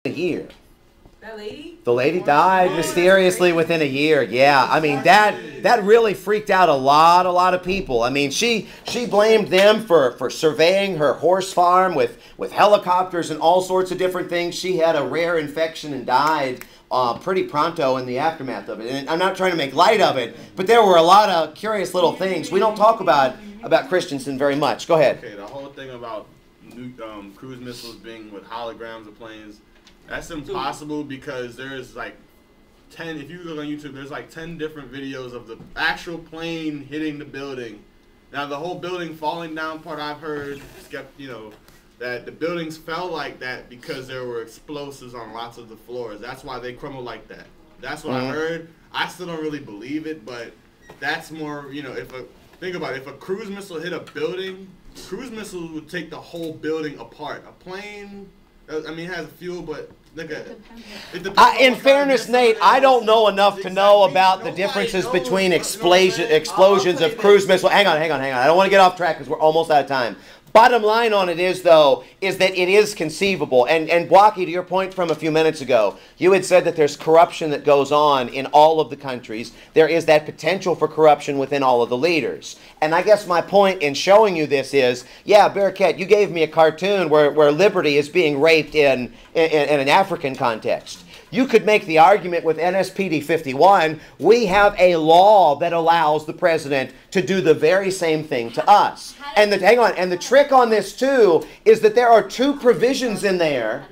a year. That lady? The lady died mysteriously within a year. Yeah, I mean that really freaked out a lot of people. I mean, she blamed them for surveying her horse farm with helicopters and all sorts of different things. She had a rare infection and died pretty pronto in the aftermath of it. And I'm not trying to make light of it, but there were a lot of curious little things. We don't talk about Christensen very much. Go ahead. Okay, the whole thing about cruise missiles being with holograms of planes. That's impossible because there's like 10, if you look on YouTube, there's like 10 different videos of the actual plane hitting the building. Now the whole building falling down part I've heard, that the buildings fell like that because there were explosives on lots of the floors. That's why they crumbled like that. That's what I heard. I still don't really believe it, but that's more, think about it, if a cruise missile hit a building, cruise missiles would take the whole building apart. A plane, I mean, it has fuel, but look at it. In fairness, Nate, I don't know enough to know about the differences between explosions of cruise missiles. Hang on. I don't want to get off track because we're almost out of time. Bottom line on it is, though, is that it is conceivable. And Blocky, to your point from a few minutes ago, you had said that there's corruption that goes on in all of the countries. There is that potential for corruption within all of the leaders. And I guess my point in showing you this is, yeah, Bearcat, you gave me a cartoon where liberty is being raped in an African context. You could make the argument with NSPD 51, we have a law that allows the president to do the very same thing to us. And the trick on this too is that there are two provisions in there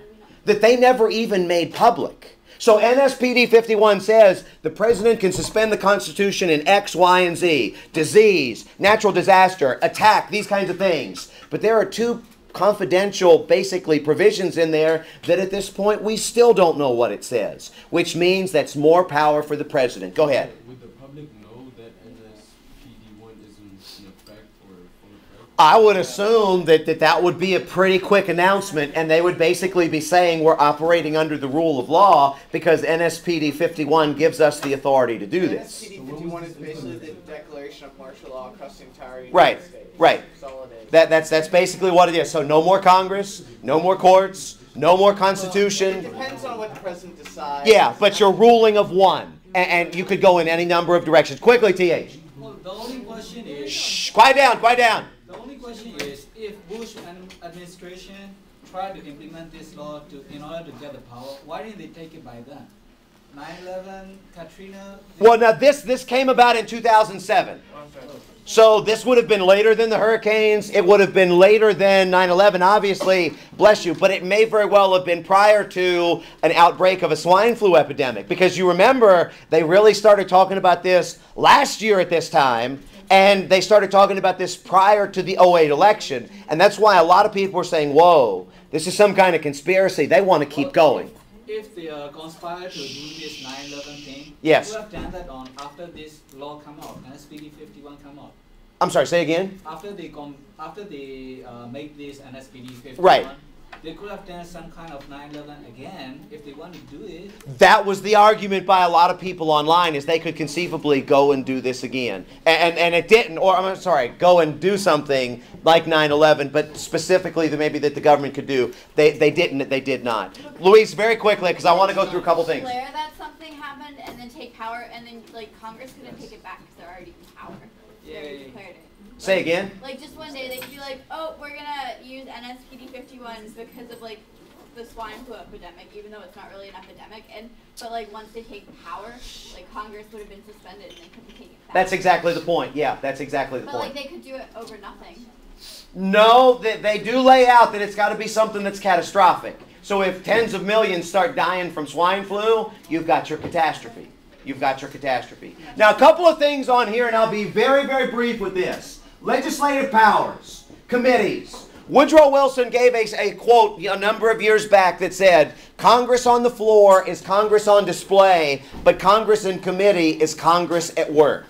that they never even made public. So NSPD 51 says the president can suspend the Constitution in X, Y, and Z, disease, natural disaster, attack, these kinds of things. But there are two confidential, basically, provisions in there that at this point we still don't know what it says, which means that's more power for the president. Go ahead. Would the public know that NSPD-1 isn't in effect or full effect? I would assume that would be a pretty quick announcement, and they would basically be saying we're operating under the rule of law because NSPD 51 gives us the authority to do this. NSPD 51 is basically the declaration of martial law across the entire United Right, States. right. That's all it is. That's basically what it is. So no more Congress, no more courts, no more It Constitution. depends on what the president decides. Yeah, but you're ruling of one, and you could go in any number of directions. Quickly, TH. Well, the only question is... Shh, quiet down, quiet down. The only question is, if Bush administration tried to implement this law in order to get the power, why didn't they take it by then? 9/11, Katrina... Well, now this came about in 2007. So this would have been later than the hurricanes. It would have been later than 9/11, obviously, bless you. But it may very well have been prior to an outbreak of a swine flu epidemic. Because you remember, they really started talking about this last year at this time. And they started talking about this prior to the '08 election. And that's why a lot of people were saying, whoa, this is some kind of conspiracy. They want to keep going. If they conspire to do this 9/11 thing, Yes. they could have done that after this law come out, NSPD 51 come out. I'm sorry, say again? After they make this NSPD 51, Right. They could have done some kind of 9/11 again if they want to do it. That was the argument by a lot of people online, is they could conceivably go and do this again. And it didn't, or I'm sorry, go and do something like 9/11, but specifically maybe that the government could do. They didn't, they did not. Luis, very quickly, because I want to go through a couple things. Declare that something happened and then take power, and then like Congress couldn't take it back because they're already in power. They already declared it. Say again? Like just one day they could be like, oh, we're gonna use NSPD 51 because of like the swine flu epidemic, even though it's not really an epidemic. But like once they take power, like Congress would have been suspended and they couldn't take it back. That's exactly the point. Yeah, that's exactly the but point. like they could do it over nothing. No, they do lay out that it's got to be something that's catastrophic. So if tens of millions start dying from swine flu, you've got your catastrophe. You've got your catastrophe. Now, a couple of things on here, and I'll be very, very brief with this. Legislative powers, committees. Woodrow Wilson gave a quote a number of years back that said, Congress on the floor is Congress on display, but Congress in committee is Congress at work.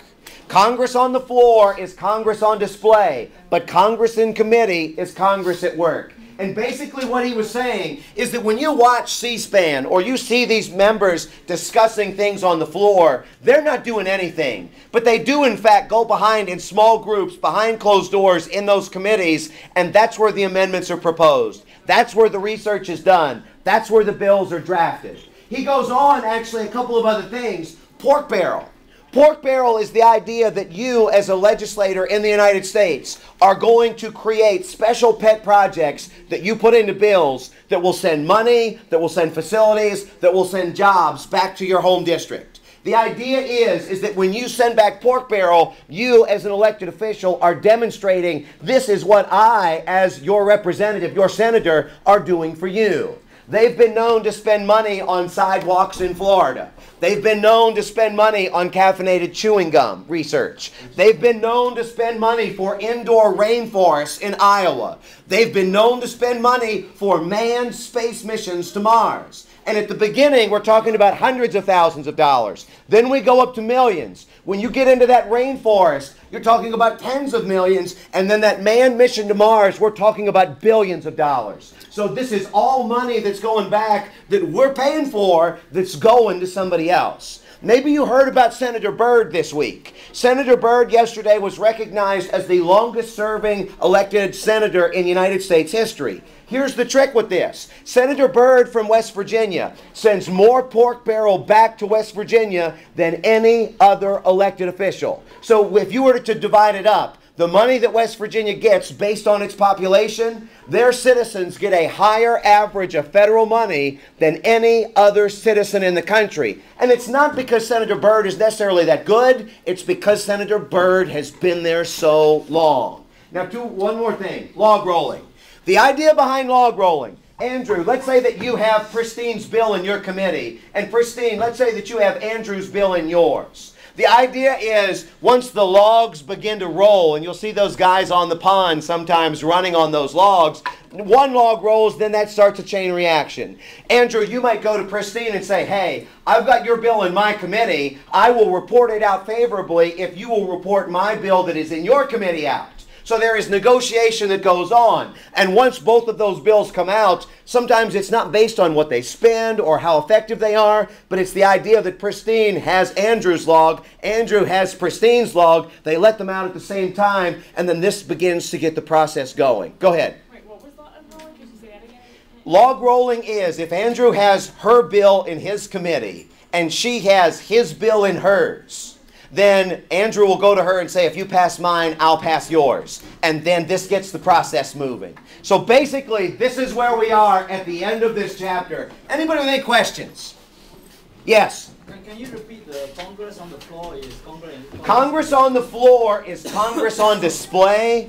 Congress on the floor is Congress on display, but Congress in committee is Congress at work. And basically what he was saying is that when you watch C-SPAN or you see these members discussing things on the floor, they're not doing anything. But they do, in fact, go behind in small groups, behind closed doors in those committees, and that's where the amendments are proposed. That's where the research is done. That's where the bills are drafted. He goes on, actually, a couple of other things. Pork barrel. Pork barrel is the idea that you, as a legislator in the United States, are going to create special pet projects that you put into bills that will send money, that will send facilities, that will send jobs back to your home district. The idea is that when you send back pork barrel, you, as an elected official, are demonstrating this is what I, as your representative, your senator, are doing for you. They've been known to spend money on sidewalks in Florida. They've been known to spend money on caffeinated chewing gum research. They've been known to spend money for indoor rainforests in Iowa. They've been known to spend money for manned space missions to Mars. And at the beginning, we're talking about hundreds of thousands of dollars. Then we go up to millions. When you get into that rainforest, you're talking about tens of millions. And then that manned mission to Mars, we're talking about billions of dollars. So this is all money that's going back that we're paying for that's going to somebody else. Maybe you heard about Senator Byrd this week. Senator Byrd yesterday was recognized as the longest serving elected senator in United States history. Here's the trick with this. Senator Byrd from West Virginia sends more pork barrel back to West Virginia than any other elected official. So if you were to divide it up, the money that West Virginia gets based on its population, their citizens get a higher average of federal money than any other citizen in the country. And it's not because Senator Byrd is necessarily that good. It's because Senator Byrd has been there so long. Now, one more thing. Log rolling. The idea behind log rolling. Andrew, let's say that you have Pristine's bill in your committee. And Pristine, let's say that you have Andrew's bill in yours. The idea is once the logs begin to roll, and you'll see those guys on the pond sometimes running on those logs, one log rolls, then that starts a chain reaction. Andrew, you might go to Pristine and say, hey, I've got your bill in my committee. I will report it out favorably if you will report my bill that is in your committee out. So there is negotiation that goes on. And once both of those bills come out, sometimes it's not based on what they spend or how effective they are, but it's the idea that Pristine has Andrew's log, Andrew has Pristine's log, they let them out at the same time, and then this begins to get the process going. Go ahead. Wait, what was log rolling? Could you say that again? Log rolling is if Andrew has her bill in his committee and she has his bill in hers, then Andrew will go to her and say, if you pass mine, I'll pass yours. And then this gets the process moving. So basically, this is where we are at the end of this chapter. Anybody with any questions? Yes? Can you repeat the Congress on the floor is Congress? Congress on the floor is Congress on display.